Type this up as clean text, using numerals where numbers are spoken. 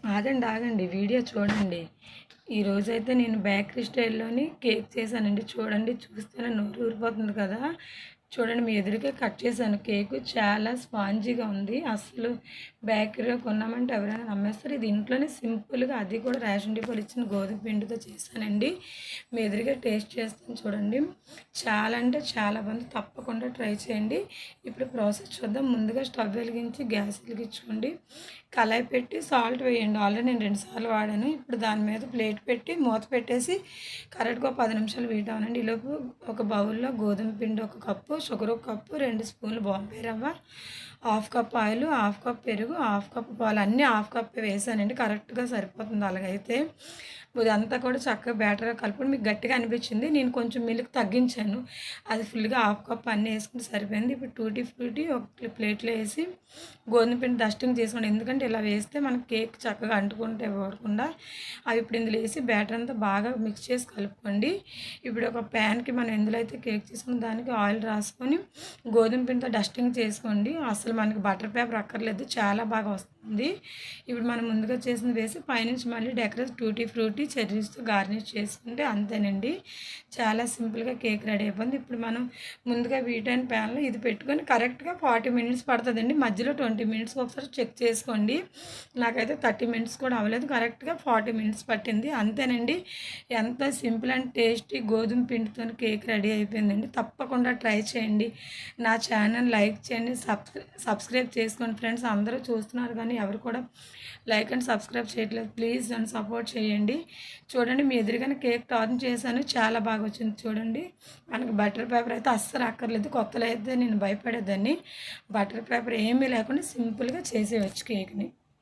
ఆగండి, ఆగండి. వీడియో చూడండి. ఈరోజైతే నేను బేకరీ స్టైల్‌లోని కేక్ చేశానండి. చూడండి, చూస్తేనే నోరు ఊరిపోతుంది కదా! చూడండి, మీ ఎదురుగే కట్ చేశాను కేకు. చాలా స్పాంజీగా ఉంది. అస్సలు బేకరీలో కొన్నామంటే ఎవరైనా నమ్మేస్తారు. ఇది ఇంట్లోనే సింపుల్‌గా, అది కూడా రేషన్ డిపోలో ఇచ్చిన గోధుమ పిండితో చేశానండి. మీ ఎదురుగా టేస్ట్ చేస్తాను చూడండి. చాలా అంటే చాలా బాగుంది. తప్పకుండా ట్రై చేయండి. ఇప్పుడు ప్రాసెస్ చూద్దాం. ముందుగా స్టవ్ వెలిగించి గ్యాస్ వెలిగించుకోండి. కళాయి పెట్టి సాల్ట్ వేయండి. ఆల్రెడీ నేను 2 సార్లు వాడాను. ఇప్పుడు దాని మీద ప్లేట్ పెట్టి మూత పెట్టేసి కరెక్ట్‌గా 10 నిమిషాలు వెయిట్ అవ్వనండి. ఈలోపు ఒక బౌల్‌లో గోధుమ పిండి 1 కప్పు, షుగర్ 1 కప్పు, 2 స్పూన్లు బాంబే రవ్వ, half cup oil, half cup పెరుగు, హాఫ్ కప్ పాలు, అన్నీ హాఫ్ కప్పే వేసానండి. కరెక్ట్‌గా సరిపోతుంది అలాగైతే. ఇదంతా కూడా చక్కగా బ్యాటర్‌గా కలుపుకొని మీకు గట్టిగా అనిపించింది. నేను కొంచెం మిల్క్ తగ్గించాను. అది ఫుల్‌గా హాఫ్ కప్ అన్నీ వేసుకుంటే సరిపోయింది. ఇప్పుడు టూటీ ఫ్రూటీ ఒక ప్లేట్‌లో వేసి గోధుమ పిండి డస్టింగ్ చేసుకోండి. ఎందుకంటే ఇలా వేస్తే మనకి కేక్ చక్కగా అంటుకుంటే పోకుండా. అవి ఇప్పుడు ఇందులో వేసి బ్యాటర్ అంతా బాగా మిక్స్ చేసి కలుపుకోండి. ఇప్పుడు ఒక ప్యాన్కి మనం ఎందులో అయితే కేక్ చేసుకుని దానికి ఆయిల్ రాసుకొని గోధుమ పిండితో డస్టింగ్ చేసుకోండి. అసలు మనకి బటర్ పేపర్ అక్కర్లేదు, చాలా బాగా వస్తుంది. ఇప్పుడు మనం ముందుగా చేసింది వేసి పైనుంచి మళ్ళీ డెకరేట్ టూటీ ఫ్రూటీ చెర్రీస్తో గార్నిష్ చేసుకుంటే అంతేనండి. చాలా సింపుల్గా కేక్ రెడీ అయిపోయింది. ఇప్పుడు మనం ముందుగా వీటైన ప్యాన్లో ఇది పెట్టుకొని కరెక్ట్గా 40 మినిట్స్ పడుతుందండి. మధ్యలో 20 మినిట్స్కి ఒకసారి చెక్ చేసుకోండి. నాకైతే 30 మినిట్స్ కూడా అవ్వలేదు, కరెక్ట్గా 40 మినిట్స్ పట్టింది. అంతేనండి. ఎంత సింపుల్ అండ్ టేస్టీ గోధుమ పిండితో కేక్ రెడీ అయిపోయిందండి. తప్పకుండా ట్రై చేయండి. నా ఛానల్ లైక్ చేయండి, సబ్స్క్రైబ్ చేసుకోండి ఫ్రెండ్స్. అందరూ చూస్తున్నారు కానీ ఎవరు కూడా లైక్ అండ్ సబ్స్క్రైబ్ చేయట్లేదు. ప్లీజ్ నన్ను సపోర్ట్ చేయండి. చూడండి, మీ ఎదురుగానే కేక్ టర్న్ చేశాను. చాలా బాగా వచ్చింది చూడండి. మనకి బటర్ పేపర్ అయితే అస్సలు అక్కర్లేదు. కొత్తలో అయితే నేను భయపడేదాన్ని. బటర్ పేపర్ ఏమీ లేకుండా సింపుల్గా చేసేయచ్చు కేక్ని.